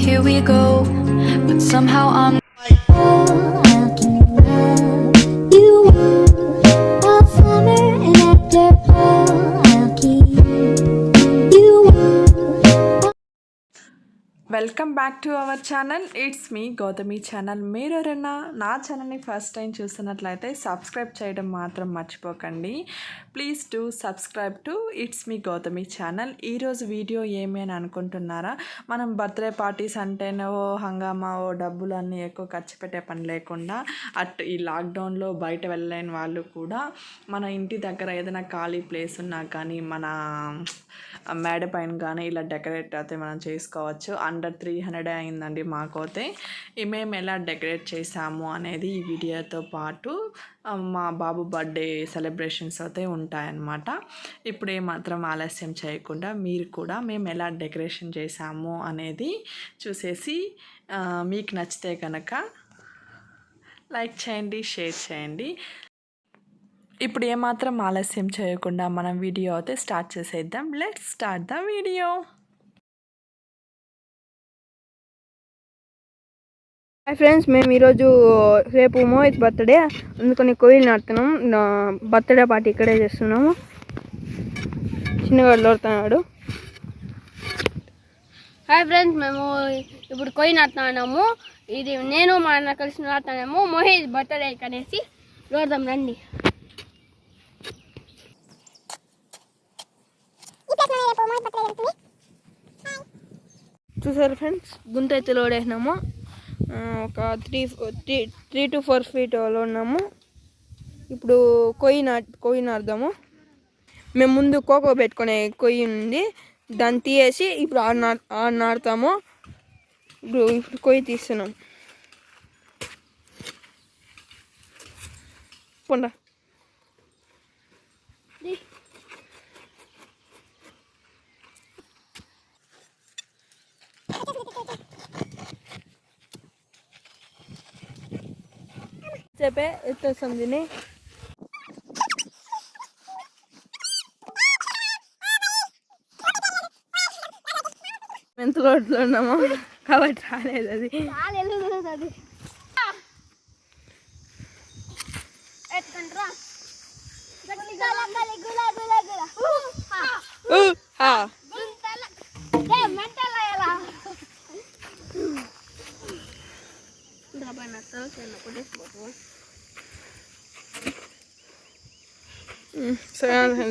here we go, but somehow I'm you all summer and after I'll keep you. Welcome back to our channel it's me Gautami channel. మీరు ఎవరైనా నా ఛానల్ని first time చూస్తున్నట్లయితే subscribe చేయడం మాత్రం మర్చిపోకండి. Please do subscribe to it's me Gautami channel. ఈరోజు video ఏమి అని అనుకుంటున్నారా? మనం బర్త్డే పార్టీస్ అంటేనే ఓ హంగామా, ఓ డబ్బులు అన్నీ ఎక్కువ ఖర్చు పెట్టే పని లేకుండా అటు ఈ లాక్డౌన్లో బయట వెళ్ళలేని వాళ్ళు కూడా మన ఇంటి దగ్గర ఏదైనా ఖాళీ ప్లేస్ ఉన్నా కానీ మన మేడ పైన కానీ ఇలా డెకరేట్ అయితే మనం చేసుకోవచ్చు. అండర్ 300 అయిందండి మాకైతే. మేము ఎలా డెకరేట్ చేసాము అనేది ఈ వీడియోతో పాటు మా బాబు బర్త్డే సెలబ్రేషన్స్ అయితే ఉంటాయన్నమాట. ఇప్పుడు ఏమాత్రం ఆలస్యం చేయకుండా మీరు కూడా మేము ఎలా డెకరేషన్ చేసాము అనేది చూసేసి మీకు నచ్చితే కనుక లైక్ చేయండి, షేర్ చేయండి. ఇప్పుడు ఏమాత్రం ఆలస్యం చేయకుండా మనం వీడియో అయితే స్టార్ట్ చేసేద్దాం. Let's start the video. Hi friends, మేము ఈరోజు రేపు మోహిత్ బర్త్డే, అందుకని కోయిల్ నాటుతున్నాం. బర్త్డే పార్టీ ఇక్కడే చేస్తున్నాము. చిన్నగాడు లోడుతున్నాడు. హాయ్ ఫ్రెండ్స్, మేము ఇప్పుడు కోయి నాటుతున్నాము. ఇది నేను మా అన్న కలిసి నాటుతున్నాము. మోహిత్ బర్త్డే కనేసి లోడదాం రండి. చూసారు ఫ్రెండ్స్, గుంత అయితే లోడ్ వేసినాము. ఒక 3 to 4 feet లోడినాము. ఇప్పుడు కొయ్యి నాటుదాము. మేము ముందు కోకో పెట్టుకునే కొయ్యి ఉంది, దాన్ని తీసేసి ఇప్పుడు నాటుతాము. ఇప్పుడు కొయ్యి తీస్తున్నాం. పోండా చెప్పే ఎత్తేస్తాం దీన్ని. ఎంత లోడ్లో ఉన్నామో కాబట్టి రాలేదు అది.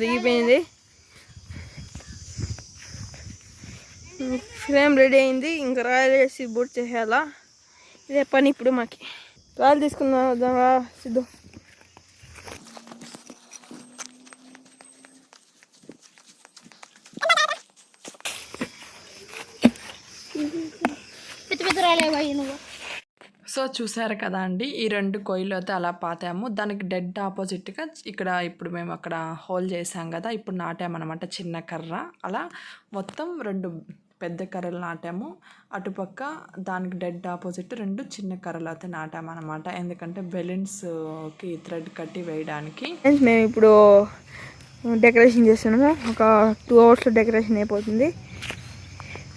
దిగిపోయింది. ఫ్రేమ్ రెడీ అయింది. ఇంకా రాయల్ వేసి బూట్ చేసేయాలా. ఇదే పని ఇప్పుడు మాకి. రాయలు తీసుకున్నా సిద్ధు. సో చూసారు కదా అండి, ఈ 2 కొయ్యలు అయితే అలా పాతాము. దానికి డెడ్ ఆపోజిట్గా ఇక్కడ ఇప్పుడు మేము అక్కడ హోల్ చేసాం కదా, ఇప్పుడు నాటామన్నమాట చిన్న కర్ర. అలా మొత్తం 2 పెద్ద కర్రలు నాటాము. అటుపక్క దానికి డెడ్ ఆపోజిట్ 2 చిన్న కర్రలు అయితే నాటామన్నమాట. ఎందుకంటే బెలూన్స్కి థ్రెడ్ కట్టి వేయడానికి. మేము ఇప్పుడు డెకరేషన్ చేస్తున్నాము. ఒక 2 hours డెకరేషన్ అయిపోతుంది.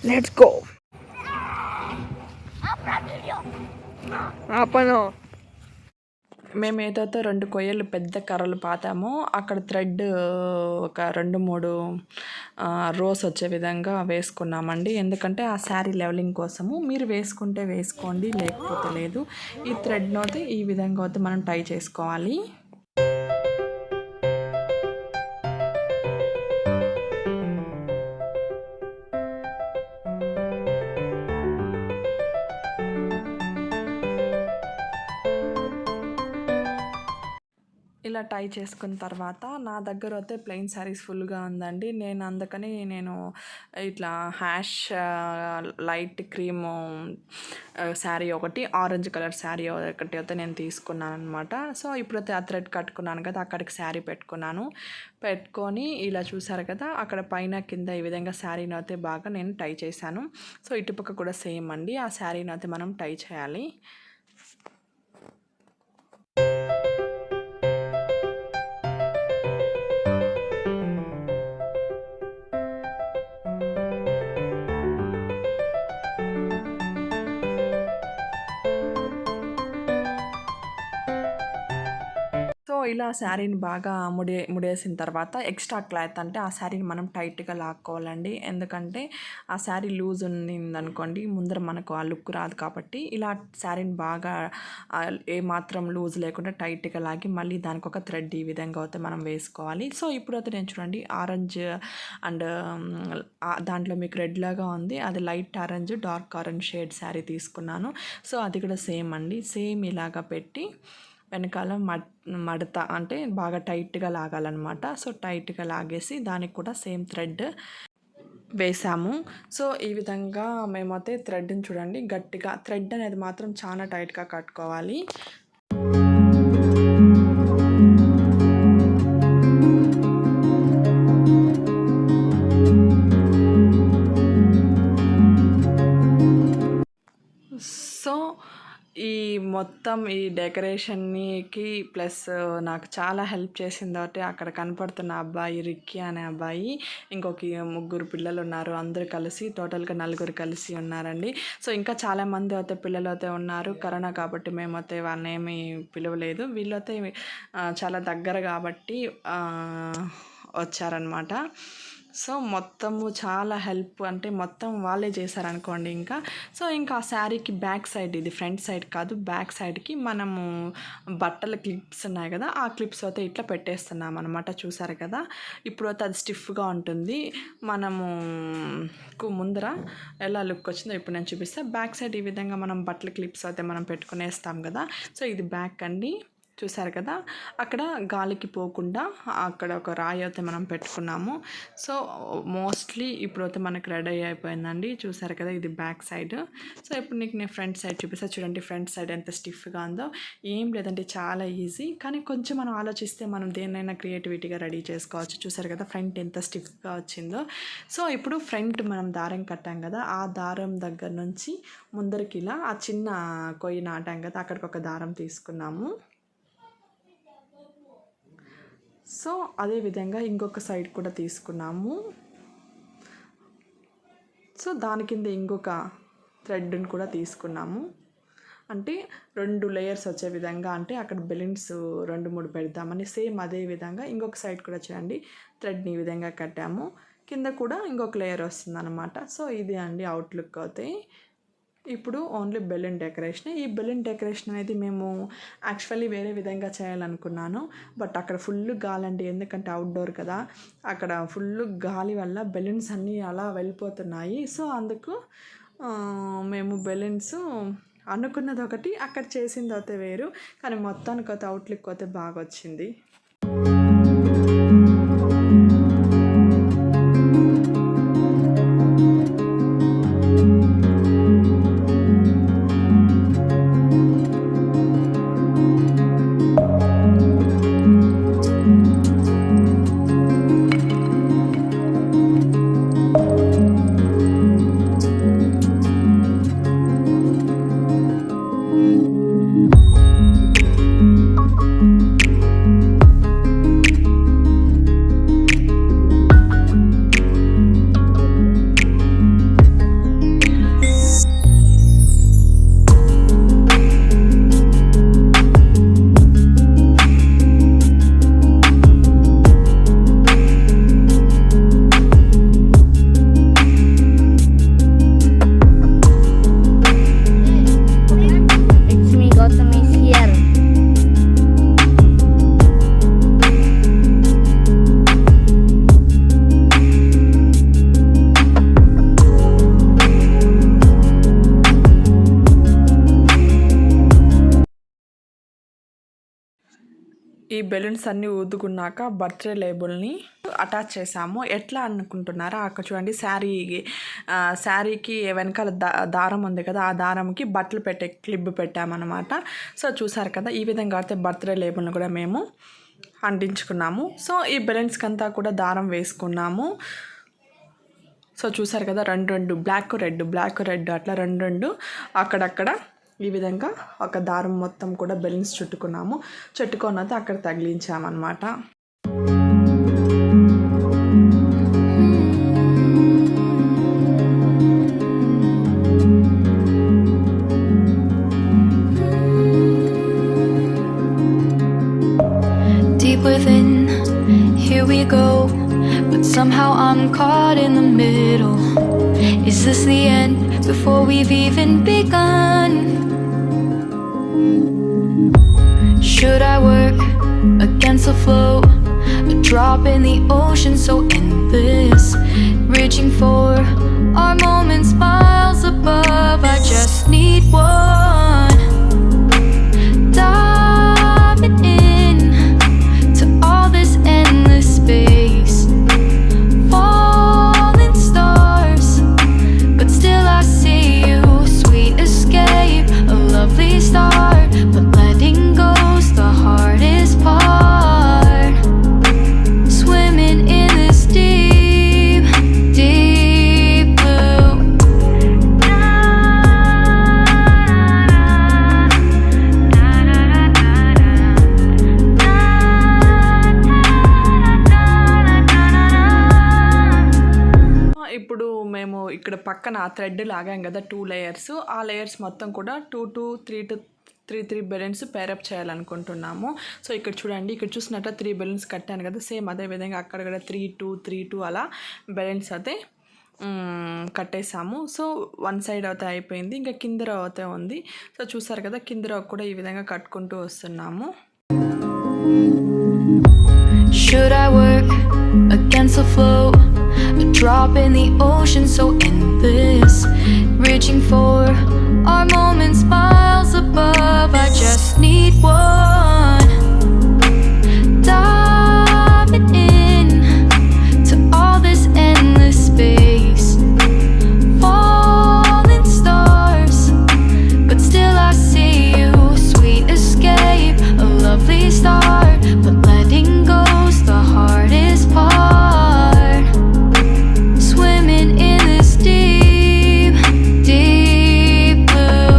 Let's go. మేము ఏదైతే 2 కొయ్యలు పెద్ద కర్రలు పాతామో అక్కడ థ్రెడ్ ఒక 2-3 రోస్ వచ్చే విధంగా వేసుకున్నామండి. ఎందుకంటే ఆ శారీ లెవెలింగ్ కోసము. మీరు వేసుకుంటే వేసుకోండి, లేకపోతే లేదు. ఈ థ్రెడ్ను అయితే ఈ విధంగా అయితే మనం టై చేసుకోవాలి. ఇలా టై చేసుకున్న తర్వాత నా దగ్గర అయితే ప్లెయిన్ శారీస్ ఫుల్గా ఉందండి. అందుకని నేను ఇట్లా హ్యాష్ లైట్ క్రీమ్ శారీ ఒకటి, ఆరెంజ్ కలర్ శారీ ఒకటి అయితే నేను తీసుకున్నాను అనమాట. సో ఇప్పుడైతే ఆ థ్రెడ్ కట్టుకున్నాను కదా, అక్కడికి శారీ పెట్టుకొని ఇలా చూసారు కదా, అక్కడ పైన కింద ఈ విధంగా శారీని అయితే బాగా నేను టై చేశాను. సో ఇటుపక్క కూడా సేమ్ అండి, ఆ శారీని అయితే మనం టై చేయాలి. ఇలా శారీని బాగా ముడేసిన తర్వాత ఎక్స్ట్రా క్లాత్ అంటే ఆ శారీని మనం టైట్గా లాక్కోవాలండి. ఎందుకంటే ఆ శారీ లూజ్ ఉండిందనుకోండి ముందర మనకు ఆ లుక్ రాదు. కాబట్టి ఇలా శారీని బాగా ఏమాత్రం లూజ్ లేకుండా టైట్గా లాగి మళ్ళీ దానికి ఒక థ్రెడ్ ఈ విధంగా అయితే మనం వేసుకోవాలి. సో ఇప్పుడైతే నేను చూడండి ఆరెంజ్ అండ్ దాంట్లో మీకు రెడ్ లాగా ఉంది, అది light orange dark orange shade sari తీసుకున్నాను. సో అది కూడా సేమ్ అండి, సేమ్ ఇలాగా పెట్టి వెనకాల మడత అంటే బాగా టైట్గా లాగాలన్నమాట. సో టైట్గా లాగేసి దానికి కూడా సేమ్ థ్రెడ్ వేసాము. సో ఈ విధంగా మేమైతే థ్రెడ్ని చూడండి గట్టిగా, థ్రెడ్ అనేది మాత్రం చాలా టైట్గా కట్టుకోవాలి. సో ఈ మొత్తం ఈ డెకరేషన్కి ప్లస్ నాకు చాలా హెల్ప్ చేసింది ఒకటి అక్కడ కనపడుతున్న అబ్బాయి రిక్కీ అనే అబ్బాయి, ఇంకొక 3 పిల్లలు ఉన్నారు, అందరూ కలిసి టోటల్గా 4 కలిసి ఉన్నారండి. సో ఇంకా చాలామంది అయితే పిల్లలు అయితే ఉన్నారు. కరోనా కాబట్టి మేమైతే వాళ్ళని ఏమీ పిలవలేదు. వీళ్ళైతే చాలా దగ్గర కాబట్టి వచ్చారనమాట. సో మొత్తము చాలా హెల్ప్ అంటే మొత్తం వాళ్ళే చేశారనుకోండి. సో ఇంకా ఆ శారీకి బ్యాక్ సైడ్, ఇది ఫ్రంట్ సైడ్ కాదు బ్యాక్ సైడ్కి మనము బట్టల క్లిప్స్ ఉన్నాయి కదా, ఆ క్లిప్స్ అయితే ఇట్లా పెట్టేస్తున్నాం అనమాట. చూసారు కదా, ఇప్పుడు అయితే అది స్టిఫ్గా ఉంటుంది. మనము ముందర ఎలా లుక్ వచ్చిందో ఇప్పుడు నేను చూపిస్తాను. బ్యాక్ సైడ్ ఈ విధంగా మనం బట్టల క్లిప్స్ అయితే మనం పెట్టుకునేస్తాం కదా. సో ఇది బ్యాక్ అండి, చూసారు కదా. అక్కడ గాలికి పోకుండా అక్కడ ఒక రాయి అయితే మనం పెట్టుకున్నాము. సో మోస్ట్లీ ఇప్పుడైతే మనకు రెడీ అయిపోయిందండి. చూసారు కదా, ఇది బ్యాక్ సైడ్. సో ఇప్పుడు నేను ఫ్రంట్ సైడ్ చూపిస్తాను. చూడండి ఫ్రంట్ సైడ్ ఎంత స్టిఫ్గా ఉందో. ఏం లేదంటే చాలా ఈజీ, కానీ కొంచెం మనం ఆలోచిస్తే మనం దేన్నైనా క్రియేటివిటీగా రెడీ చేసుకోవచ్చు. చూసారు కదా ఫ్రంట్ ఎంత స్టిఫ్గా వచ్చిందో. సో ఇప్పుడు ఫ్రంట్ మనం దారం కట్టాం కదా, ఆ దారం దగ్గర నుంచి ముందరికి ఇలా ఆ చిన్న కొయ్యి నాటాం కదా, అక్కడికి ఒక దారం తీసుకున్నాము. సో అదేవిధంగా ఇంకొక సైడ్ కూడా తీసుకున్నాము. సో దాని కింద ఇంకొక థ్రెడ్ని కూడా తీసుకున్నాము. అంటే 2 లేయర్స్ వచ్చే విధంగా, అంటే అక్కడ బెలూన్స్ 2-3 పెడదామని. సేమ్ అదే విధంగా ఇంకొక సైడ్ కూడా చూడండి థ్రెడ్ని ఈ విధంగా కట్టాము. కింద కూడా ఇంకొక లేయర్ వస్తుందన్నమాట. సో ఇది అండి అవుట్లుక్ అవుతాయి. ఇప్పుడు ఓన్లీ బెలూన్ డెకరేషన్. ఈ బెలూన్ డెకరేషన్ అనేది మేము యాక్చువల్లీ వేరే విధంగా చేయాలనుకున్నాను, బట్ అక్కడ ఫుల్ గాలండి. ఎందుకంటే అవుట్డోర్ కదా, అక్కడ ఫుల్ గాలి వల్ల బెలూన్స్ అన్నీ అలా వెళ్ళిపోతున్నాయి. సో అందుకు మేము బెలూన్స్ అనుకున్నది ఒకటి, అక్కడ చేసింది అయితే వేరు, కానీ మొత్తానికి అయితే అవుట్లుక్ అయితే బాగా వచ్చింది. ఈ బెలూన్స్ అన్నీ ఊదుకున్నాక బర్త్డే లేబుల్ని అటాచ్ చేసాము. ఎట్లా అనుకుంటున్నారా, అక్కడ చూడండి శారీకి వెనకాల దారం ఉంది కదా, ఆ దారంకి బట్టలు పెట్టే క్లిప్ పెట్టామన్నమాట. సో చూసారు కదా, ఈ విధంగా అయితే బర్త్డే లేబుల్ని కూడా మేము అంటించుకున్నాము. సో ఈ బెలూన్స్కి అంతా కూడా దారం వేసుకున్నాము. సో చూసారు కదా, 2 బ్లాక్ రెడ్ అట్లా 2 అక్కడక్కడ ఈ విధంగా ఒక దారం మొత్తం కూడా బెలూన్స్ చుట్టుకున్నది అక్కడ తగిలించామన్నమాట. before we've even begun. Should I work against the flow, a drop in the ocean so endless, reaching for our moments miles above? I just need one, diving in to all this endless space, falling stars, but still I see you. Sweet escape, a lovely start, but letting go's the hardest part. Swimming in this deep, deep blue. ఇప్పుడు మేము ఇక్కడ పక్కన thread లాగాం కదా 2 layers, ఆ layers మొత్తం కూడా 3 balloons pair up చేయాలనుకుంటున్నాము. So ఇక్కడ చూడండి, ఇక్కడ చూసినట్టు 3 బెలూన్స్ కట్టాను కదా, సేమ్ అదే విధంగా అక్కడ కూడా 3 2 అలా బెలూన్స్ అయితే కట్టేసాము. సో 1 సైడ్ అయితే అయిపోయింది, ఇంకా కింద రో అయితే ఉంది. సో చూసారు కదా, కింద రో కూడా ఈ విధంగా కట్టుకుంటూ వస్తున్నాము. Should I work against the flow, a drop in the ocean so endless, reaching for our moments miles above? I just need one, diving in to all this endless space, falling stars, but still I see you. Sweet escape, a lovely start, but letting go's the hardest part. Swimming in this deep, deep blue.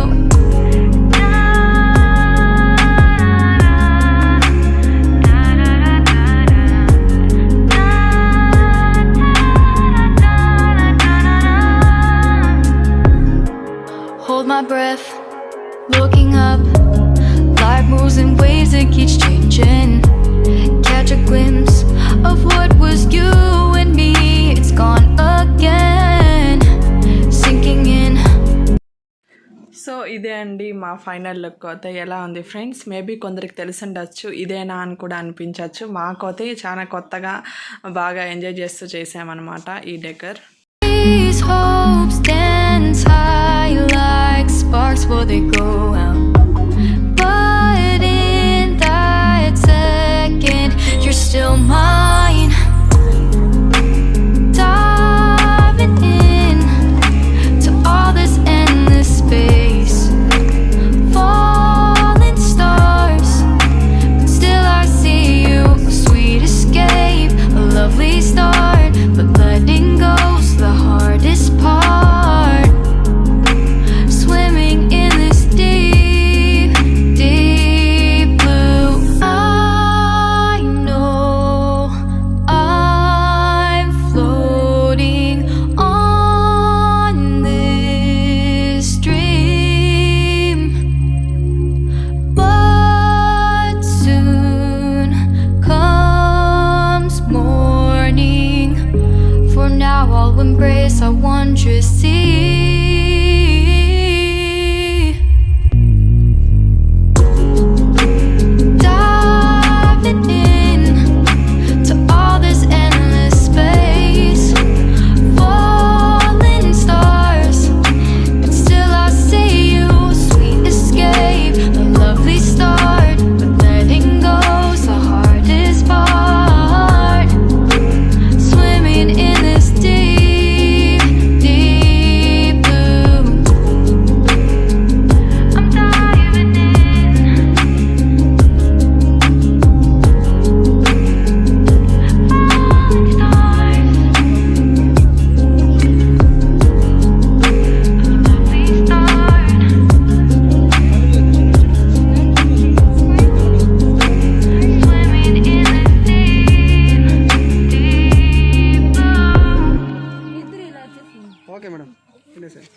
Hold my breath, looking up. Life moves in ways that keeps changing. Catch a glimpse of what was you and me. It's gone again, sinking in. So ఇదే అండి మా final look అయితే. ఎలా ఉంది friends? Maybe కొందరికి తెలిసి ఉండొచ్చు, ఇదేనా అని కూడా అనిపించవచ్చు. మాకైతే చాలా కొత్తగా బాగా ఎంజాయ్ చేస్తూ చేసామన్నమాట ఈ decor. These hopes dance high like sparks before they go out. But in that second, you're still mine. Diving in to all this endless space, falling stars, but still I see you. A sweet escape, a lovely start, but letting go's the hardest part. Swimming in this deep, deep blue. I know I'm floating on this dream, but soon comes morning. For now I'll embrace our wondrous sea. Diving in to all this endless space, falling stars, but still I see you. Sweet escape, a lovely start, but letting go's the hardest part. Swimming in this deep, deep blue. I'm diving in, falling stars, lovely start. Swimming in this deep, deep blue. Okay madam తినేసాను